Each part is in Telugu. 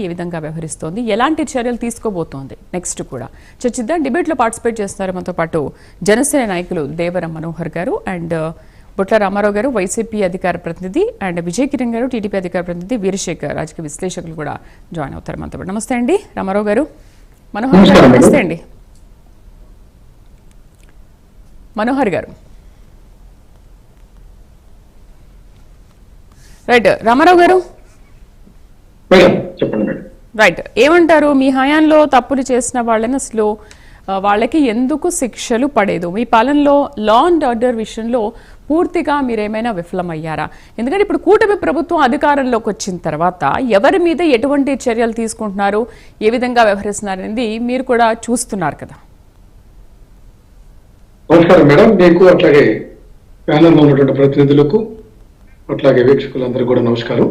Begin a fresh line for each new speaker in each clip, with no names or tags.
ఏ విధంగా వ్యవహరిస్తోంది, ఎలాంటి చర్యలు తీసుకోబోతోంది నెక్స్ట్ కూడా చర్చిద్దాం. డిబేట్లో పార్టిసిపేట్ చేస్తారు మనతో పాటు జనసేన నాయకులు దేవరం మనోహర్ గారు అండ్ బొట్ల రామారావు గారు వైసీపీ అధికార ప్రతినిధి అండ్ విజయ్ కిరణ్ గారు టీడీపీ అధికార ప్రతినిధి వీరశేఖర్ రాజకీయ విశ్లేషకులు కూడా జాయిన్ అవుతారు మనతో పాటు. నమస్తే అండి రామారావు గారు, మనోహర్ గారు. నమస్తే అండి మనోహర్ గారు. రైట్ రామారావు గారు, రైట్ ఏమంటారు? మీ హయాంలో తప్పులు చేసిన వాళ్ళని అసలు వాళ్ళకి ఎందుకు శిక్షలు పడేదు? మీ పాలనలో లా అండ్ ఆర్డర్ విషయంలో పూర్తిగా మీరేమైనా విఫలమయ్యారా? ఎందుకంటే ఇప్పుడు కూటమి ప్రభుత్వం అధికారంలోకి వచ్చిన తర్వాత ఎవరి మీద ఎటువంటి చర్యలు తీసుకుంటున్నారు, ఏ విధంగా వ్యవహరిస్తున్నారు అనేది మీరు కూడా చూస్తున్నారు కదా.
నమస్కారం మేడం, మీకు అట్లాగే ప్యానెల్లో ఉన్నటువంటి ప్రతినిధులకు అట్లాగే వీక్షకులందరూ కూడా నమస్కారం.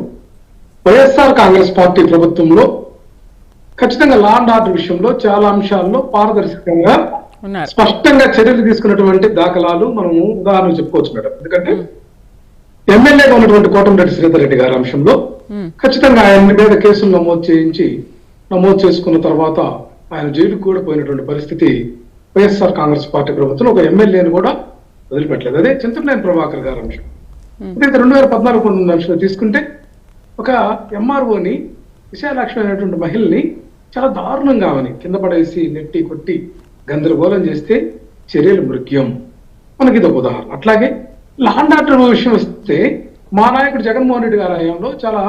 వైఎస్ఆర్ కాంగ్రెస్ పార్టీ ప్రభుత్వంలో ఖచ్చితంగా లా అండ్ ఆర్డర్ విషయంలో చాలా అంశాల్లో పారదర్శకంగా స్పష్టంగా చర్యలు తీసుకున్నటువంటి దాఖలాలు మనము ఉదాహరణ చెప్పుకోవచ్చు మేడం. ఎందుకంటే ఎమ్మెల్యేగా ఉన్నటువంటి కోటమిరెడ్డి శ్రీధర్ రెడ్డి గారి అంశంలో ఖచ్చితంగా ఆయన మీద కేసులు నమోదు చేసుకున్న తర్వాత ఆయన జైలుకు కూడా పోయినటువంటి పరిస్థితి వైఎస్ఆర్ కాంగ్రెస్ పార్టీ ప్రభుత్వం ఒక ఎమ్మెల్యేని కూడా వదిలిపెట్టలేదు. అదే చింతమనేని ప్రభాకర్ గారి అంశం. అయితే 2014 అంశంలో తీసుకుంటే ఒక ఎంఆర్ఓని విశాలక్ష్మి అనేటువంటి మహిళని చాలా దారుణంగా ఆమెని కింద పడేసి నెట్టి కొట్టి గందరగోళం చేస్తే చర్యలు మృగ్యం, మనకి ఇది ఒక ఉదాహరణ. అట్లాగే లా అండ్ ఆర్డర్ విషయం వస్తే మా నాయకుడు జగన్మోహన్ రెడ్డి గారి హయాంలో చాలా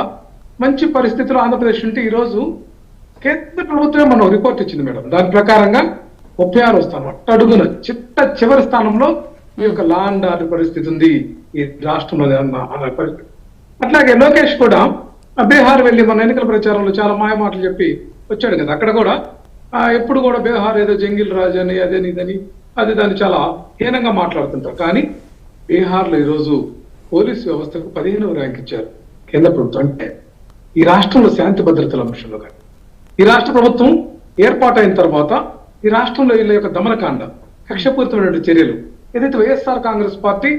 మంచి పరిస్థితులు ఆంధ్రప్రదేశ్ ఉంటే ఈ రోజు కేంద్ర ప్రభుత్వమే మనం రిపోర్ట్ ఇచ్చింది మేడం. దాని ప్రకారంగా 36వ స్థానం అట్టడుగున చివరి స్థానంలో ఈ యొక్క లా అండ్ ఆర్డర్ పరిస్థితి ఉంది ఈ రాష్ట్రంలో అన్న పరిస్థితి. అట్లాగే లోకేష్ కూడా బీహార్ వెళ్ళి మన ఎన్నికల ప్రచారంలో చాలా మాయమాటలు చెప్పి వచ్చాడు కదా. అక్కడ కూడా ఎప్పుడు కూడా బీహార్ ఏదో జంగిల్ రాజు అని అదేని ఇదని అది దాన్ని చాలా హీనంగా మాట్లాడుతుంటారు. కానీ బీహార్లో ఈరోజు పోలీసు వ్యవస్థకు 15వ ర్యాంక్ ఇచ్చారు కేంద్ర ప్రభుత్వం. అంటే ఈ రాష్ట్రంలో శాంతి భద్రతల అంశంలో కానీ ఈ రాష్ట్ర ప్రభుత్వం ఏర్పాటైన తర్వాత ఈ రాష్ట్రంలో వీళ్ళ యొక్క దమనకాండ కక్షపూరితమైన చర్యలు ఏదైతే వైఎస్ఆర్ కాంగ్రెస్ పార్టీ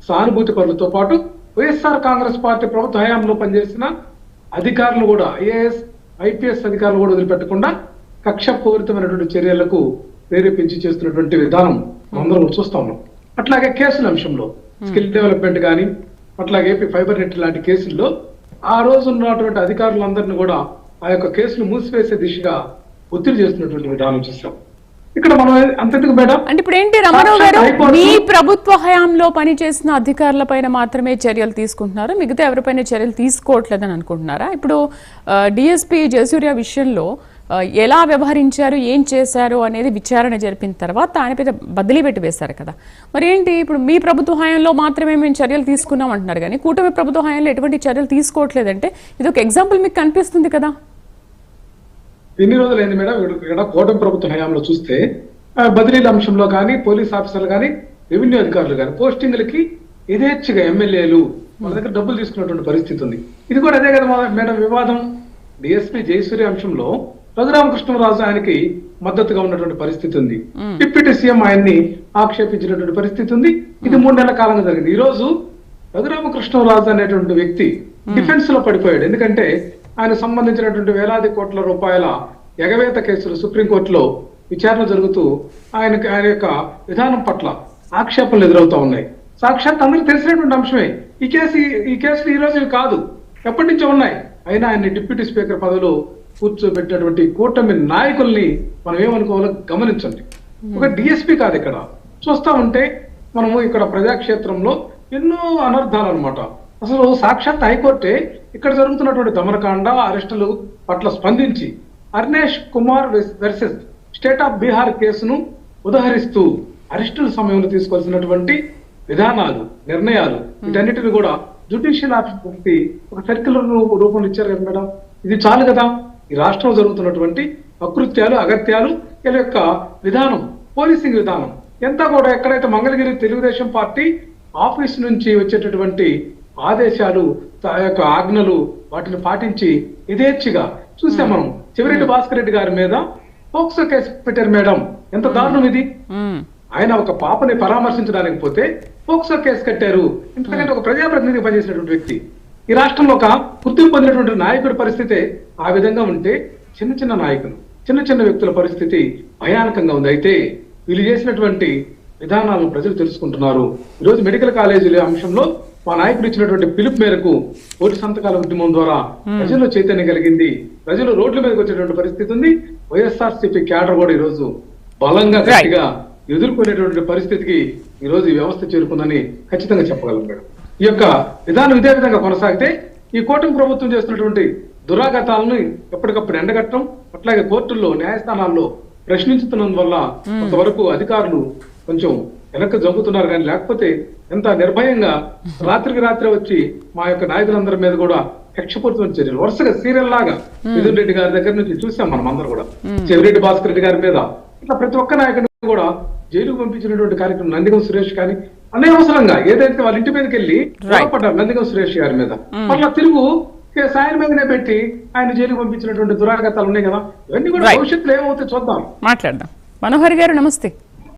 సానుభూతి పరులతో పాటు వైఎస్ఆర్ కాంగ్రెస్ పార్టీ ప్రభుత్వ హయాంలో పనిచేసిన అధికారులు కూడా ఐఏఎస్ ఐపీఎస్ అధికారులు కూడా వదిలిపెట్టకుండా కక్షపూరితమైనటువంటి చర్యలకు ప్రేరేపించి చేస్తున్నటువంటి విధానం అందరం చూస్తా ఉన్నాం. అట్లాగే కేసుల అంశంలో స్కిల్ డెవలప్మెంట్ కానీ అట్లాగే ఏపీ ఫైబర్ నెట్ లాంటి కేసుల్లో ఆ రోజు ఉన్నటువంటి అధికారులందరినీ కూడా ఆ యొక్క కేసులు మూసివేసే దిశగా ఒత్తిడి చేస్తున్నటువంటి విధానం చూస్తాం. ఇక్కడ మనం అంతటికి మేడం
అంటే ఇప్పుడు ఏంటి రామారావు గారు, మీ ప్రభుత్వ హయాంలో పనిచేసిన అధికారుల పైన మాత్రమే చర్యలు తీసుకుంటున్నారు, మిగతా ఎవరిపైన చర్యలు తీసుకోవట్లేదని అనుకుంటున్నారా? ఇప్పుడు డిఎస్పీ జయసూర్య విషయంలో ఎలా వ్యవహరించారు, ఏం చేశారు అనేది విచారణ జరిపిన తర్వాత ఆయన మీద బదిలీ పెట్టి వేశారు కదా. మరి ఏంటి ఇప్పుడు మీ ప్రభుత్వ హయాంలో మాత్రమే మేము చర్యలు తీసుకున్నాం అంటున్నారు, కానీ కూటమి ప్రభుత్వ హయాంలో ఎటువంటి చర్యలు తీసుకోవట్లేదంటే ఇది ఒక ఎగ్జాంపుల్ మీకు కనిపిస్తుంది కదా.
ఎన్ని రోజులైంది మేడం ఇక్కడ కూటమి ప్రభుత్వ హయాంలో చూస్తే బదిలీల అంశంలో కానీ పోలీస్ ఆఫీసర్లు కానీ రెవెన్యూ అధికారులు కానీ పోస్టింగ్లకి యథేచ్ఛగా ఎమ్మెల్యేలు మన దగ్గర డబ్బులు తీసుకున్నటువంటి పరిస్థితి ఉంది. ఇది కూడా అదే కదా మేడం వివాదం. డిఎస్పీ జయసూర్య అంశంలో రఘురామకృష్ణరాజు ఆయనకి మద్దతుగా ఉన్నటువంటి పరిస్థితి ఉంది. డిప్యూటీ సీఎం ఆయన్ని ఆక్షేపించినటువంటి పరిస్థితి ఉంది. ఇది 3 నెలల కాలంగా జరిగింది. ఈ రోజు రఘురామకృష్ణరాజు అనేటువంటి వ్యక్తి డిఫెన్స్ లో పడిపోయాడు. ఎందుకంటే ఆయన సంబంధించినటువంటి వేలాది కోట్ల రూపాయల ఎగవేత కేసులు సుప్రీంకోర్టులో విచారణ జరుగుతూ ఆయన యొక్క విధానం పట్ల ఆక్షేపణలు ఎదురవుతా ఉన్నాయి. సాక్షాత్ అందరికి తెలిసినటువంటి అంశమే. ఈ కేసులు ఈ రోజు కాదు, ఎప్పటి నుంచో ఉన్నాయి. అయినా ఆయన్ని డిప్యూటీ స్పీకర్ పదవిలో కూర్చోబెట్టినటువంటి కూటమి నాయకుల్ని మనం ఏమనుకోవాలో గమనించండి. ఒక డిఎస్పీ కాదు, ఇక్కడ చూస్తా ఉంటే మనము ఇక్కడ ప్రజాక్షేత్రంలో ఎన్నో అనర్థాలు అనమాట. అసలు సాక్షాత్ హైకోర్టే ఇక్కడ జరుగుతున్నటువంటి దమనకాండ అరెస్టులు పట్ల స్పందించి Arnesh Kumar versus state of Bihar కేసును ఉదహరిస్తూ అరెస్టుల సమయంలో తీసుకోవాల్సినటువంటి విధానాలు నిర్ణయాలు వీటన్నిటిని కూడా జ్యుడిషియల్ ఆఫీసర్కి ఒక సర్క్యులర్ రూపంలో ఇచ్చారు కదా మేడం. ఇది చాలు కదా. ఈ రాష్ట్రంలో జరుగుతున్నటువంటి అకృత్యాలు అగత్యాలు వీళ్ళ యొక్క విధానం పోలీసింగ్ విధానం ఎంత కూడా ఎక్కడైతే మంగళగిరి తెలుగుదేశం పార్టీ ఆఫీస్ నుంచి వచ్చేటటువంటి ఆదేశాలు యొక్క ఆజ్ఞలు వాటిని పాటించి యథేచ్ఛగా చూసాం మనం. చెవిరెడ్డి భాస్కర్ రెడ్డి గారి మీద పోక్సో కేసు పెట్టారు మేడం. ఎంత దారుణం ఇది. ఆయన ఒక పాపని పరామర్శించడానికి పోతే పోక్సో కేసు కట్టారు. ఎందుకంటే ఒక ప్రజాప్రతినిధిగా పనిచేసినటువంటి వ్యక్తి ఈ రాష్ట్రంలో ఒక గుర్తింపు పొందినటువంటి నాయకుడి పరిస్థితి ఆ విధంగా ఉంటే చిన్న చిన్న నాయకులు, చిన్న చిన్న వ్యక్తుల పరిస్థితి భయానకంగా ఉంది. అయితే వీళ్ళు చేసినటువంటి విధానాలను ప్రజలు తెలుసుకుంటున్నారు. ఈరోజు మెడికల్ కాలేజీల అంశంలో మా నాయకుడు ఇచ్చినటువంటి పిలుపు మేరకు ఓటు సంతకాల ఉద్యమం ద్వారా ప్రజల్లో చైతన్యం కలిగింది. ప్రజలు రోడ్ల మీదకి వచ్చేటువంటి పరిస్థితి ఉంది. వైఎస్ఆర్సీపీ క్యాడర్ కూడా ఈరోజు బలంగా గట్టిగా ఎదుర్కొనేటువంటి పరిస్థితికి ఈ రోజు ఈ వ్యవస్థ చేరుకుందని ఖచ్చితంగా చెప్పగలం మేడం. ఈ యొక్క విధానం ఇదే విధంగా కొనసాగితే ఈ కూటమి ప్రభుత్వం చేస్తున్నటువంటి దురాగతాలను ఎప్పటికప్పుడు ఎండగట్టడం, అట్లాగే కోర్టుల్లో న్యాయస్థానాల్లో ప్రశ్నించుతున్నందువల్ల కొంతవరకు అధికారులు కొంచెం వెనక్కి జంపుతున్నారు. కానీ లేకపోతే ఎంత నిర్భయంగా రాత్రికి రాత్రి వచ్చి మా యొక్క నాయకులందరి మీద కూడా కక్షపూరితమైన చర్యలు వరుసగా సీరియల్ లాగా మిథున్ రెడ్డి గారి దగ్గర నుంచి చూసాం మనం అందరూ కూడా, చెవిరెడ్డి భాస్కర్ రెడ్డి గారి మీద ఇట్లా ప్రతి ఒక్క నాయకుడిని కూడా జైలుకు పంపించినటువంటి కార్యక్రమం నందిగం సురేష్ కానీ అనవసరంగా ఏదైతే వాళ్ళ ఇంటి మీదకి వెళ్ళి పడ్డారు నందిగం సురేష్ గారి మీద, మళ్ళీ తిరుగు సాయం మీదనే పెట్టి ఆయన జైలుకు పంపించినటువంటి దురాగతాలు ఉన్నాయి కదా. ఇవన్నీ కూడా భవిష్యత్తులో ఏమవుతాయి చూద్దాం,
మాట్లాడదాం. మనోహర్ గారు నమస్తే.